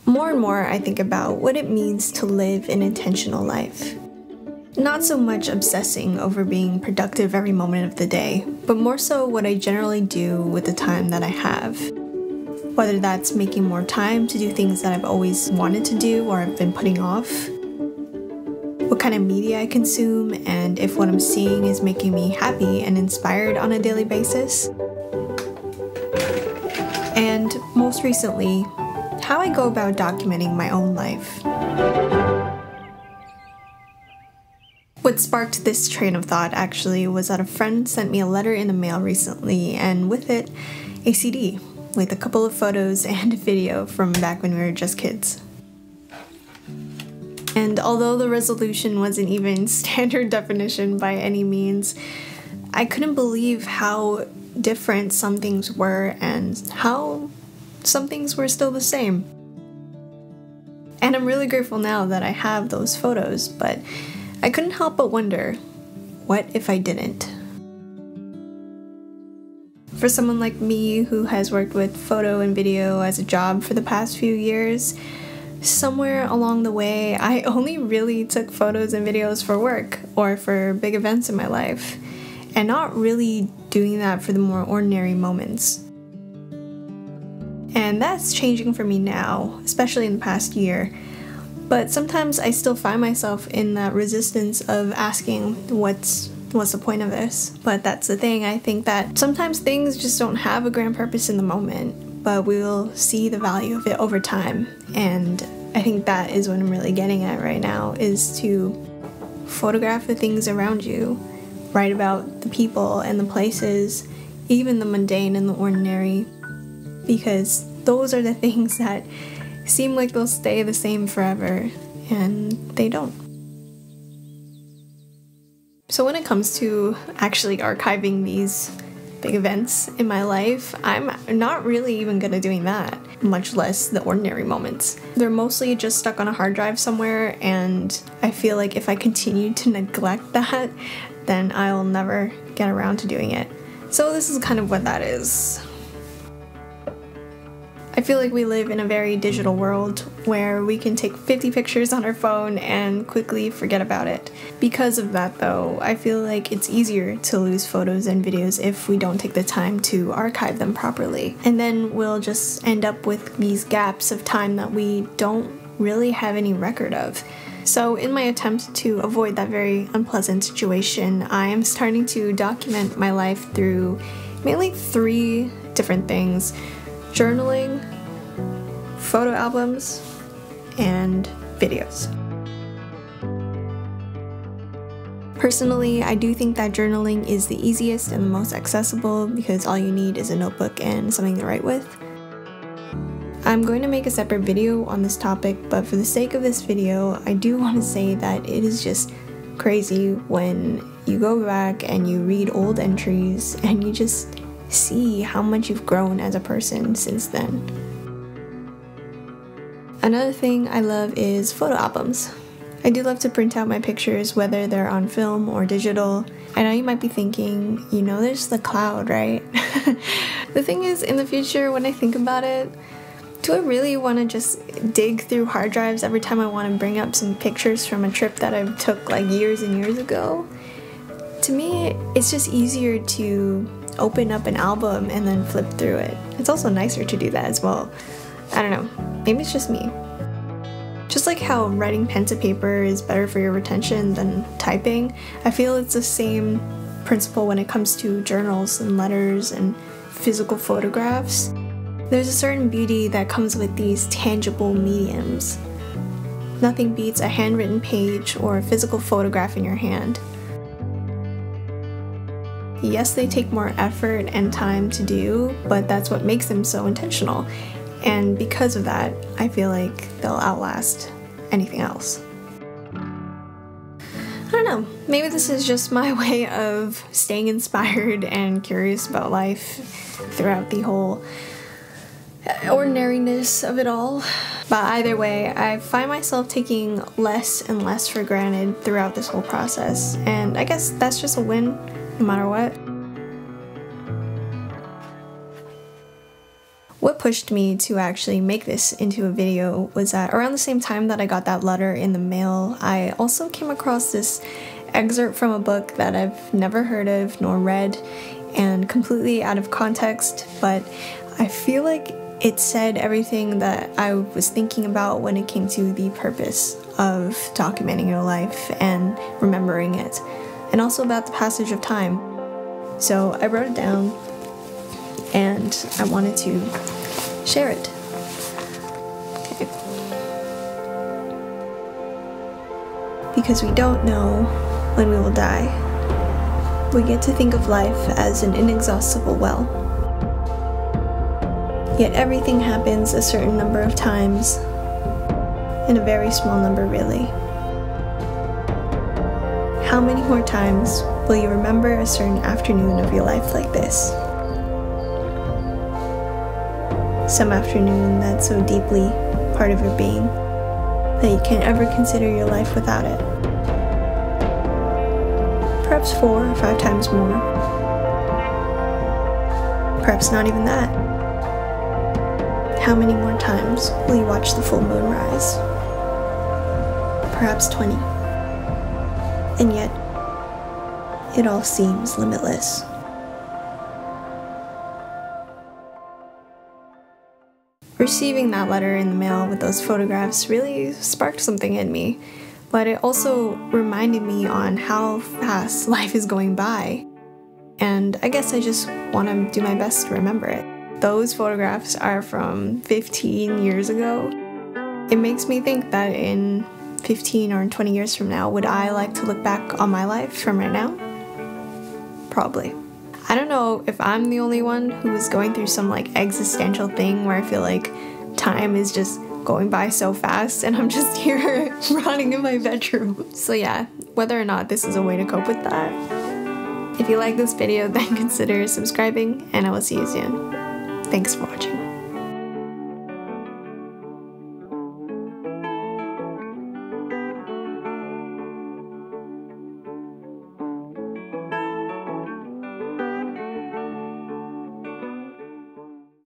More and more, I think about what it means to live an intentional life. Not so much obsessing over being productive every moment of the day, but more so what I generally do with the time that I have. Whether that's making more time to do things that I've always wanted to do or I've been putting off, what kind of media I consume, and if what I'm seeing is making me happy and inspired on a daily basis. And most recently, how I go about documenting my own life. What sparked this train of thought actually was that a friend sent me a letter in the mail recently, and with it, a CD with a couple of photos and a video from back when we were just kids. And although the resolution wasn't even standard definition by any means, I couldn't believe how different some things were and how some things were still the same. And I'm really grateful now that I have those photos, but I couldn't help but wonder, what if I didn't? For someone like me who has worked with photo and video as a job for the past few years, somewhere along the way I only really took photos and videos for work or for big events in my life, and not really doing that for the more ordinary moments. And that's changing for me now, especially in the past year. But sometimes I still find myself in that resistance of asking what's the point of this? But that's the thing, I think that sometimes things just don't have a grand purpose in the moment, but we'll see the value of it over time. And I think that is what I'm really getting at right now, is to photograph the things around you, write about the people and the places, even the mundane and the ordinary, because those are the things that seem like they'll stay the same forever, and they don't. So when it comes to actually archiving these big events in my life, I'm not really even good at doing that, much less the ordinary moments. They're mostly just stuck on a hard drive somewhere, and I feel like if I continue to neglect that, then I'll never get around to doing it. So this is kind of what that is. I feel like we live in a very digital world where we can take 50 pictures on our phone and quickly forget about it. Because of that though, I feel like it's easier to lose photos and videos if we don't take the time to archive them properly. And then we'll just end up with these gaps of time that we don't really have any record of. So in my attempt to avoid that very unpleasant situation, I am starting to document my life through mainly 3 different things: journaling, photo albums, and videos. Personally, I do think that journaling is the easiest and the most accessible because all you need is a notebook and something to write with. I'm going to make a separate video on this topic, but for the sake of this video, I do want to say that it is just crazy when you go back and you read old entries and you just see how much you've grown as a person since then. Another thing I love is photo albums. I do love to print out my pictures, whether they're on film or digital. I know you might be thinking, you know, there's the cloud, right? The thing is, in the future, when I think about it, do I really want to just dig through hard drives every time I want to bring up some pictures from a trip that I took like years and years ago? To me, it's just easier to open up an album and then flip through it. It's also nicer to do that as well. I don't know, maybe it's just me. Just like how writing pen to paper is better for your retention than typing, I feel it's the same principle when it comes to journals and letters and physical photographs. There's a certain beauty that comes with these tangible mediums. Nothing beats a handwritten page or a physical photograph in your hand. Yes, they take more effort and time to do, but that's what makes them so intentional. And because of that, I feel like they'll outlast anything else. I don't know, maybe this is just my way of staying inspired and curious about life throughout the whole ordinariness of it all. But either way, I find myself taking less and less for granted throughout this whole process, and I guess that's just a win no matter what. What pushed me to actually make this into a video was that around the same time that I got that letter in the mail, I also came across this excerpt from a book that I've never heard of nor read, and completely out of context, but I feel like it said everything that I was thinking about when it came to the purpose of documenting your life and remembering it, and also about the passage of time. So I wrote it down and I wanted to share it. Okay. Because we don't know when we will die, we get to think of life as an inexhaustible well. Yet everything happens a certain number of times, and a very small number really. How many more times will you remember a certain afternoon of your life like this? Some afternoon that's so deeply part of your being that you can't ever consider your life without it. Perhaps 4 or 5 times more. Perhaps not even that. How many more times will you watch the full moon rise? Perhaps 20. And yet, it all seems limitless. Receiving that letter in the mail with those photographs really sparked something in me, but it also reminded me on how fast life is going by. And I guess I just want to do my best to remember it. Those photographs are from 15 years ago. It makes me think that in 15 or 20 years from now, would I like to look back on my life from right now? Probably. I don't know if I'm the only one who is going through some like existential thing where I feel like time is just going by so fast and I'm just here rotting in my bedroom. So yeah, whether or not this is a way to cope with that. If you like this video, then consider subscribing, and I will see you soon. Thanks for watching.